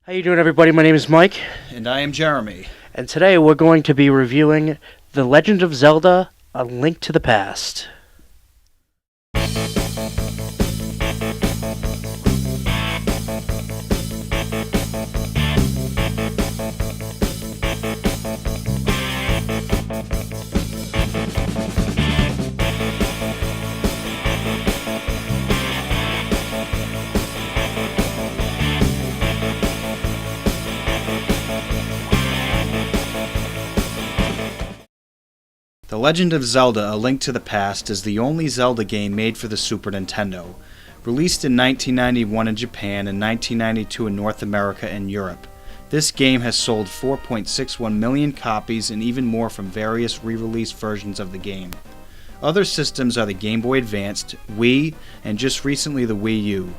How you doing, everybody? My name is Mike, And I am Jeremy. and today we're going to be reviewing The Legend of Zelda: A Link to the Past. The Legend of Zelda: A Link to the Past is the only Zelda game made for the Super Nintendo. Released in 1991 in Japan and 1992 in North America and Europe. This game has sold 4.61 million copies and even more from various re-release versions of the game. Other systems are the Game Boy Advance, Wii, and just recently the Wii U.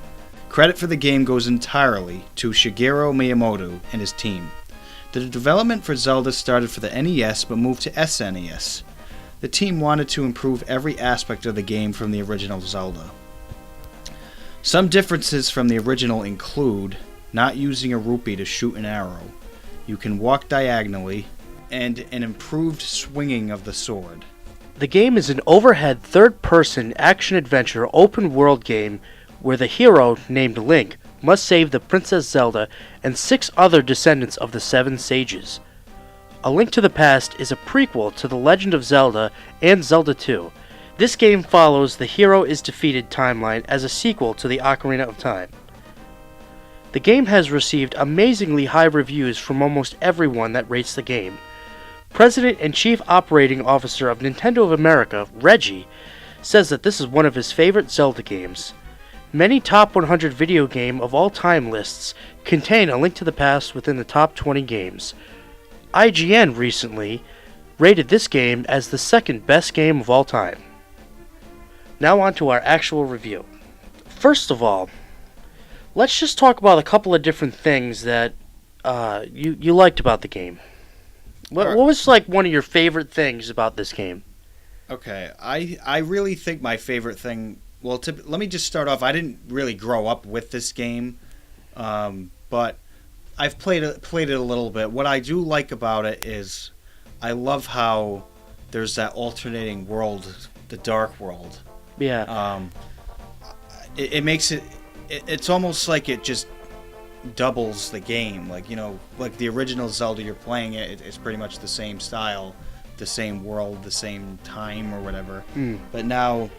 Credit for the game goes entirely to Shigeru Miyamoto and his team. The development for Zelda started for the NES but moved to SNES. The team wanted to improve every aspect of the game from the original Zelda. Some differences from the original include not using a rupee to shoot an arrow, you can walk diagonally, and an improved swinging of the sword. The game is an overhead third-person action-adventure open-world game where the hero, named Link, must save the Princess Zelda and 6 other descendants of the 7 Sages. A Link to the Past is a prequel to The Legend of Zelda and Zelda 2. This game follows the Hero is Defeated timeline as a sequel to the Ocarina of Time. The game has received amazingly high reviews from almost everyone that rates the game. President and Chief Operating Officer of Nintendo of America, Reggie, says that this is one of his favorite Zelda games. Many top 100 video game of all time lists contain A Link to the Past within the top 20 games. IGN recently rated this game as the second best game of all time. Now on to our actual review. First of all, let's just talk about a couple of different things that you liked about the game. What was like one of your favorite things about this game? Okay, I really think my favorite thing... Well, let me just start off. I didn't really grow up with this game, but I've played it a little bit. What I do like about it is I love how there's that alternating world, the dark world. Yeah. It makes it... It's almost like it just doubles the game. Like, you know, like the original Zelda you're playing it's pretty much the same style, the same world, the same time or whatever. But now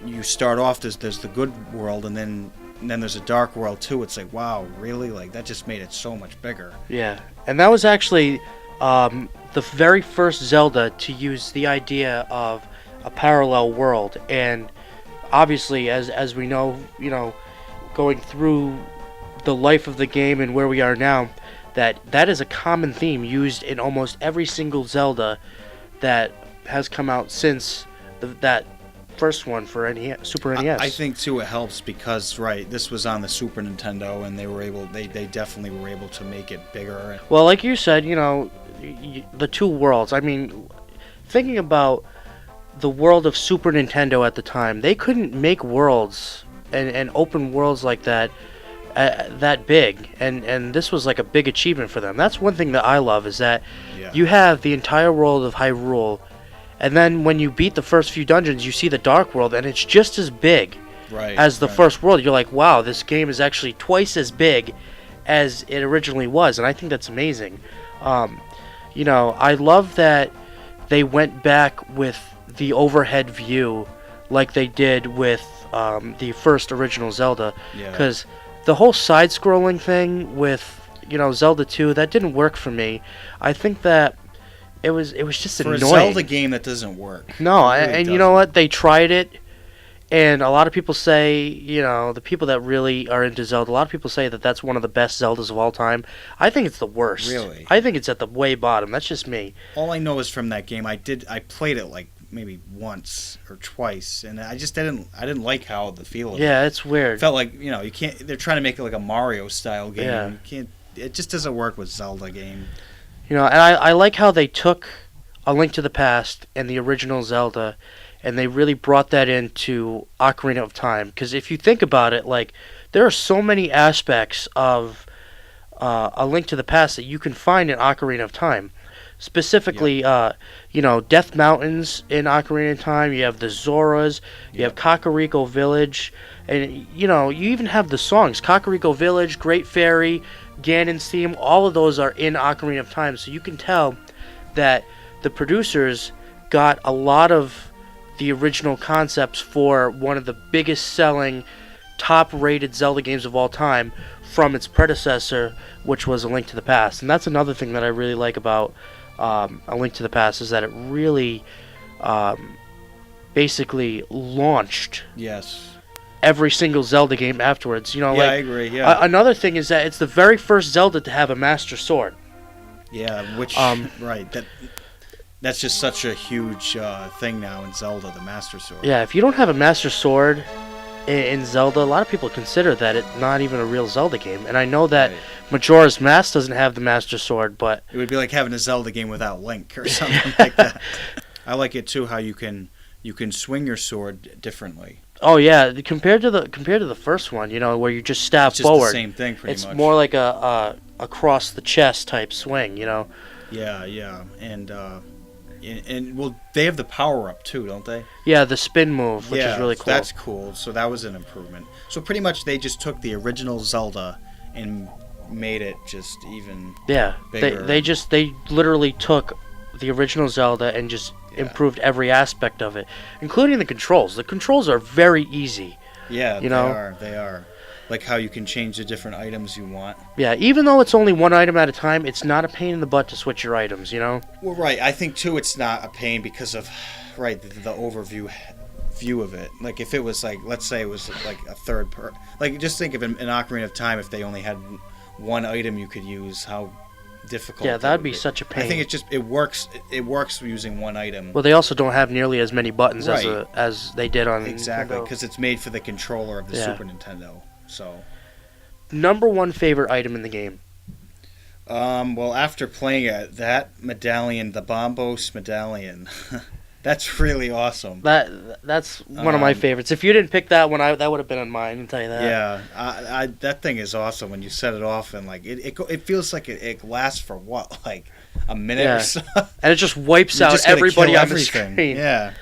you start off, there's the good world, and then there's a dark world too. It's like, wow, really? Like, that just made it so much bigger. Yeah, and that was actually the very first Zelda to use the idea of a parallel world. And obviously, as we know, you know, going through the life of the game and where we are now, that is a common theme used in almost every single Zelda that has come out since that first one for Super NES. I think too it helps because this was on the Super Nintendo and they definitely were able to make it bigger. Well, like you said, you know, the two worlds. I mean, thinking about the world of Super Nintendo at the time, they couldn't make worlds and open worlds like that that big, and this was like a big achievement for them. That's one thing that I love is that you have the entire world of Hyrule. And then when you beat the first few dungeons, you see the Dark World, and it's just as big as the first world. You're like, wow, this game is actually twice as big as it originally was, and I think that's amazing. You know, I love that they went back with the overhead view like they did with the first original Zelda, because the whole side-scrolling thing with, you know, Zelda 2, that didn't work for me. I think that it was just annoying. For a Zelda game, that doesn't work. No, and you know what? They tried it, and a lot of people say, you know, the people that really are into Zelda, a lot of people say that that's one of the best Zeldas of all time. I think it's the worst. Really? I think it's at the way bottom. That's just me. All I know is from that game, I played it like maybe once or twice, and I didn't like how the feel of it. Yeah, it's weird. It felt like, you know, you can't. They're trying to make it like a Mario style game. Yeah. You can't. It just doesn't work with Zelda game. You know, and I like how they took A Link to the Past and the original Zelda, and they really brought that into Ocarina of Time. Because if you think about it, like, there are so many aspects of A Link to the Past that you can find in Ocarina of Time. Specifically, Yep. Death Mountains in Ocarina of Time. You have the Zoras. You have Yep. Kakariko Village, and you even have the songs. Kakariko Village, Great Fairy, Ganon's theme. All of those are in Ocarina of Time, so you can tell that the producers got a lot of the original concepts for one of the biggest selling, top rated Zelda games of all time from its predecessor, which was A Link to the Past. And that's another thing that I really like about A Link to the Past, is that it really basically launched Yes. every single Zelda game afterwards. Yeah, I agree. Yeah. Another thing is that it's the very first Zelda to have a Master Sword. Yeah, which right, that's just such a huge thing now in Zelda, the Master Sword. Yeah, if you don't have a Master Sword in Zelda, a lot of people consider that it's not even a real Zelda game. And I know that Right. Majora's Mask doesn't have the Master Sword, but It would be like having a Zelda game without Link or something like that. I like it too how you can swing your sword differently. oh yeah, compared to the first one, where you just stab It's just forward, the same thing pretty it's much. more like a across the chest type swing. Yeah, yeah. And well, they have the power up too, don't they? Yeah, the spin move, which yeah, is really cool. That's cool. So that was an improvement. So pretty much they just took the original Zelda and made it just even Yeah, bigger. they literally took the original Zelda and just Yeah. improved every aspect of it, including the controls. The controls are very easy. Yeah, you know? they are. Like how you can change the different items you want. Yeah, even though it's only one item at a time, it's not a pain in the butt to switch your items. Well, right. I think too it's not a pain because of the overview view of it. Like if it was like, let's say it was like a like just think of an Ocarina of Time, if they only had one item you could use, how difficult. Yeah, that that'd would be such a pain. I think it's just it works using one item. Well, they also don't have nearly as many buttons Right. as they did on Exactly, Nintendo. because it's made for the controller of the Yeah. Super Nintendo. So, Number one favorite item in the game. well, after playing it, that medallion, the Bombos medallion, that's really awesome. That's one of my favorites. If you didn't pick that one, that would have been on mine. I'll tell you that. Yeah, I that thing is awesome when you set it off and like it feels like it lasts for what, like a minute Yeah. or so. And it just wipes You out just gotta everybody kill on the everything. screen. Yeah,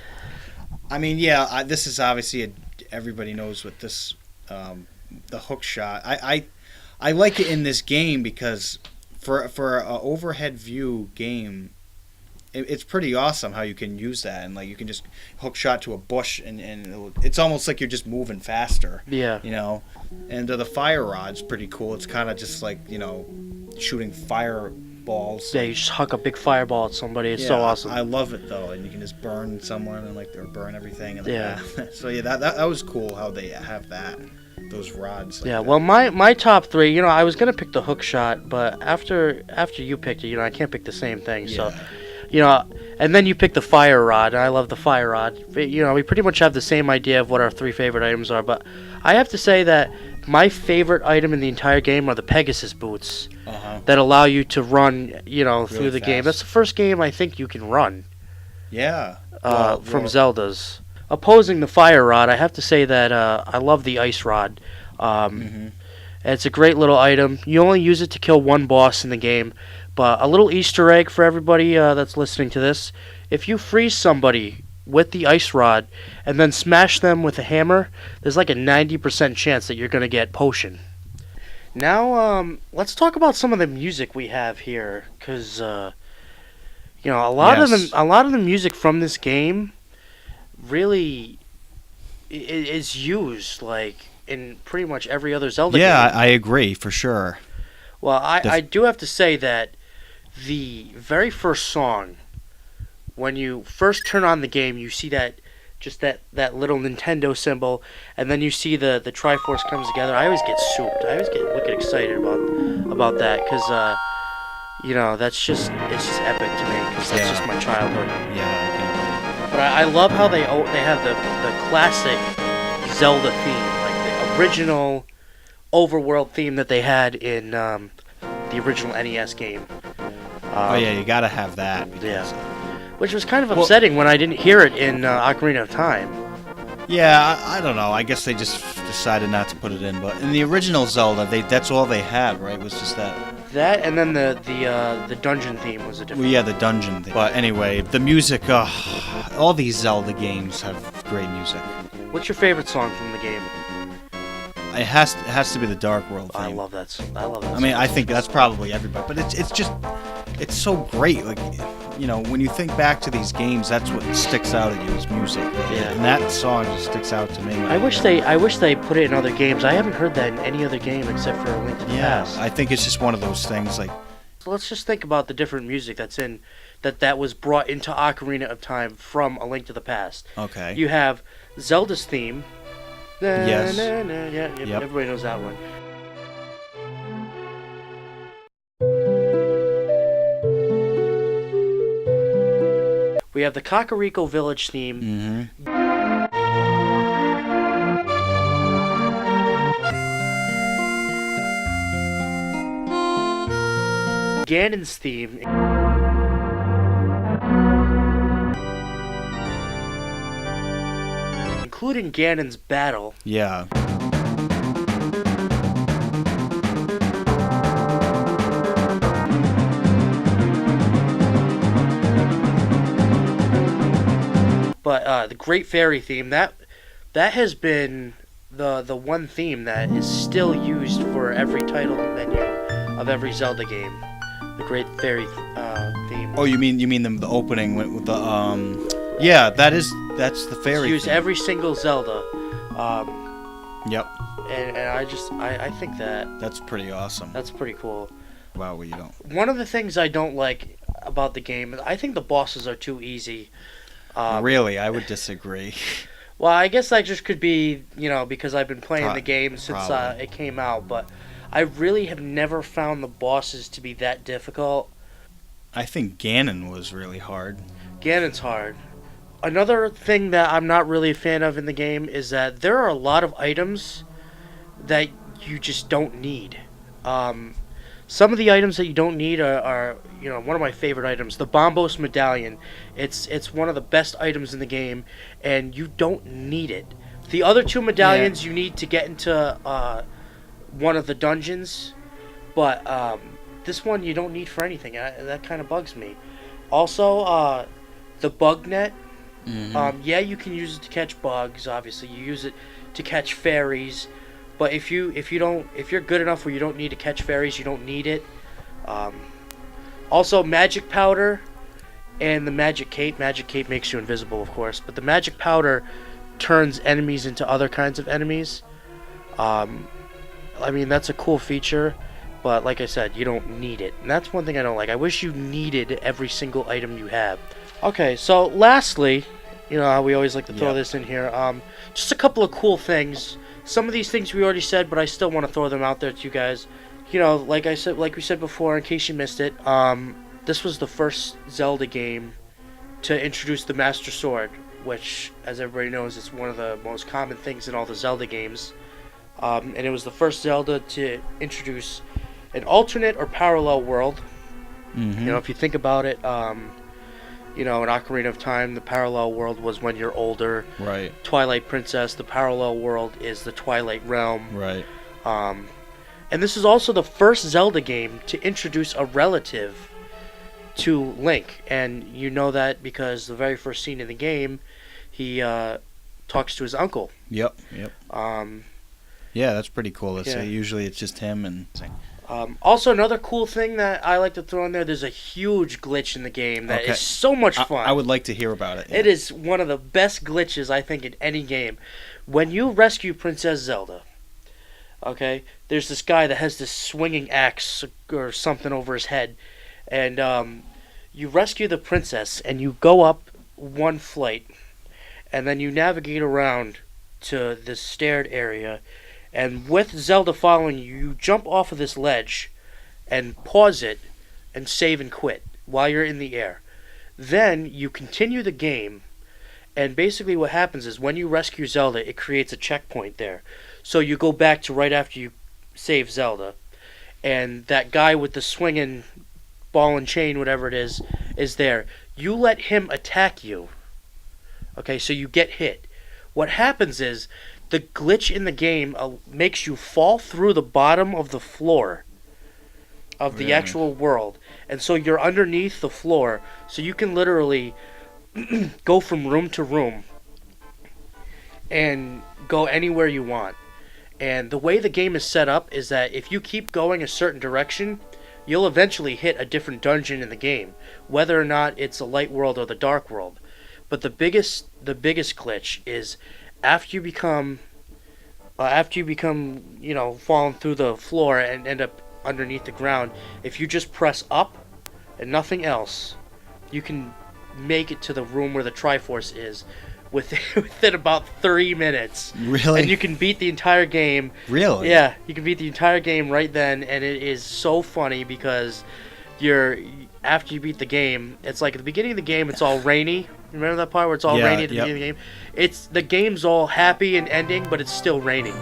I mean, yeah, this is obviously everybody knows what this the hook shot. I like it in this game because for a overhead view game, it's pretty awesome how you can use that, and like you can just hook shot to a bush and it's almost like you're just moving faster. Yeah. And the fire rod's pretty cool. It's kind of just like shooting fireballs. Yeah, you just huck a big fireball at somebody. It's so awesome. I love it though, and you can just burn someone and or burn everything. And Yeah. So yeah, that was cool how they have those rods. Like Yeah, that. well, my top three, I was gonna pick the hook shot, but after you picked it, I can't pick the same thing. So, and then you pick the fire rod, and I love the fire rod. We pretty much have the same idea of what our three favorite items are, but I have to say that my favorite item in the entire game are the Pegasus boots that allow you to run, through the game. fast. That's the first game I think you can run Yeah. from Zelda's. Opposing the fire rod, I have to say that I love the ice rod. It's a great little item. You only use it to kill one boss in the game, but a little Easter egg for everybody that's listening to this: if you freeze somebody with the ice rod and then smash them with a hammer, there's like a 90% chance that you're gonna get potion. Now, let's talk about some of the music we have here, because a lot of the music from this game really is used like in pretty much every other Zelda game. Yeah, I agree for sure. Well, I do have to say that the very first song, when you first turn on the game, you see that little Nintendo symbol, and then you see the Triforce comes together. I always get souped. I always get wicked excited about that, because it's just epic to me, because that's just my childhood. Yeah, But I love how they have the classic Zelda theme, like the original overworld theme that they had in the original NES game. you gotta have that. Yeah. Which was kind of upsetting when I didn't hear it in Ocarina of Time. Yeah, I don't know. I guess they just decided not to put it in. But in the original Zelda, that's all they had, right? Was just that That and then the dungeon theme was a Well, different. yeah, the dungeon thing. But anyway, the music, all these Zelda games have great music. What's your favorite song from the game? It has to be the Dark World theme. I love that. I love that. I mean, song. I think that's probably everybody, but it's so great. Like, you know, when you think back to these games, that's what sticks out at you is music. Yeah. And that song just sticks out to me. I wish they put it in other games. I haven't heard that in any other game except for A Link to the Past. I think it's just one of those things. Like, So let's just think about the different music that was brought into Ocarina of Time from A Link to the Past. okay, You have Zelda's theme. Yes. Yep. Everybody knows that one. We have the Kakariko Village theme. Ganon's theme. Including Ganon's battle. yeah, But the Great Fairy theme, that has been the one theme that is still used for every title menu of every Zelda game. The Great Fairy theme. Oh, you mean the opening with the yeah, that's the It's fairy. used theme. every single Zelda. Yep, And I think that's pretty awesome. that's pretty cool. Wow, well, you don't. One of the things I don't like about the game, I think the bosses are too easy. Really, I would disagree. Well, I guess that just could be, because I've been playing the game since Probably. it came out, but I really have never found the bosses to be that difficult. I think Ganon was really hard. Ganon's hard. Another thing that I'm not really a fan of in the game is that there are a lot of items that you just don't need. Some of the items that you don't need are one of my favorite items, the Bombos Medallion. It's one of the best items in the game, and you don't need it. The other two medallions you need to get into one of the dungeons, but this one you don't need for anything. That kind of bugs me. Also, the bug net. You can use it to catch bugs. Obviously, you use it to catch fairies. But if you're good enough where you don't need to catch fairies, you don't need it. Also, magic powder and the magic cape. Magic cape makes you invisible, of course, but the magic powder turns enemies into other kinds of enemies. I mean, that's a cool feature, but like I said, you don't need it, and that's one thing I don't like. I wish you needed every single item you have. Okay, so lastly, how we always like to throw this in here. Just a couple of cool things. Some of these things we already said, but I still want to throw them out there to you guys. Like we said before, in case you missed it, this was the first Zelda game to introduce the Master Sword, which, as everybody knows, is one of the most common things in all the Zelda games. And it was the first Zelda to introduce an alternate or parallel world. If you think about it, in Ocarina of Time, the parallel world was when you're older. Right. Twilight Princess, the parallel world is the Twilight Realm. Right. And this is also the first Zelda game to introduce a relative to Link. And you know that because the very first scene in the game, he talks to his uncle. Yep. Yeah, that's pretty cool. Usually it's just him and... Also, another cool thing that I like to throw in there's a huge glitch in the game that is so much fun. I would like to hear about it. Yeah. It is one of the best glitches, I think, in any game. When you rescue Princess Zelda, okay, there's this guy that has this swinging axe or something over his head, and you rescue the princess, and you go up one flight, and then you navigate around to this staired area, and with Zelda following you, you jump off of this ledge and pause it and save and quit while you're in the air. Then you continue the game, and basically what happens is when you rescue Zelda, it creates a checkpoint there. So you go back to right after you save Zelda, and that guy with the swinging ball and chain, whatever it is there. You let him attack you. Okay, so you get hit. What happens is the glitch in the game makes you fall through the bottom of the floor. of the Really? actual world. And so you're underneath the floor, so you can literally go from room to room and go anywhere you want. And the way the game is set up is that if you keep going a certain direction, you'll eventually hit a different dungeon in the game, whether or not it's a light world or the dark world. But the biggest glitch is after you become falling through the floor and end up underneath the ground, if you just press up and nothing else, you can make it to the room where the Triforce is within about 3 minutes. Really? And you can beat the entire game. Really? Yeah, you can beat the entire game right then, and it is so funny because after you beat the game, it's like at the beginning of the game, it's all rainy. Remember that part where it's all rainy at the beginning of the game? The game's all happy and ending, but it's still raining.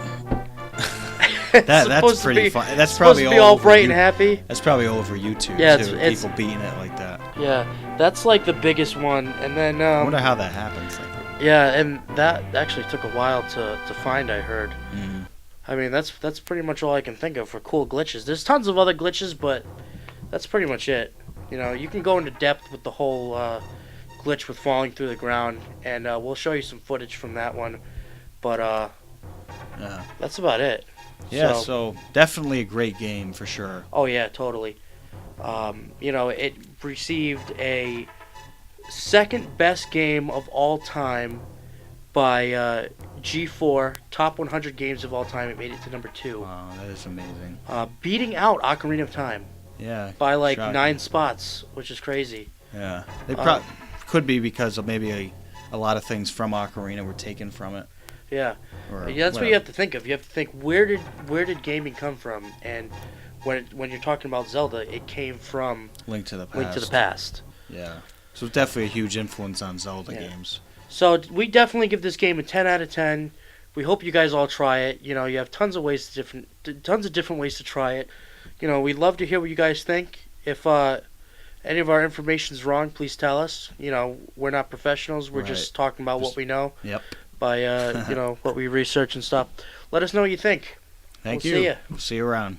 That's pretty fun. That's probably supposed to be all bright and happy. That's probably all over YouTube. Yeah, too. it's people beating it like that. Yeah, that's like the biggest one, and then I wonder how that happens. yeah, and that actually took a while to find. I heard. Mm. I mean, that's pretty much all I can think of for cool glitches. There's tons of other glitches, but that's pretty much it. You know, you can go into depth with the whole glitch with falling through the ground, and we'll show you some footage from that one. But that's about it. Yeah, so definitely a great game for sure. Oh yeah, totally. It received a second best game of all time by G4, top 100 games of all time. It made it to number 2. Wow, that is amazing. Beating out Ocarina of Time. Yeah. By like shocking. 9 spots, which is crazy. Yeah. It could be because of maybe a lot of things from Ocarina were taken from it. Yeah. Or Yeah, that's what you have to think of. You have to think, where did gaming come from? And when you're talking about Zelda, it came from Link to the Past. Link to the Past. Yeah. So it's definitely a huge influence on Zelda games. So we definitely give this game a 10 out of 10. We hope you guys all try it. You know, you have tons of different ways to try it. You know, we'd love to hear what you guys think. If any of our information is wrong, please tell us. You know, we're not professionals. We're just talking about what we know. Yep. By what we research and stuff. Let us know what you think. Thank We'll you. See ya. We'll see you around.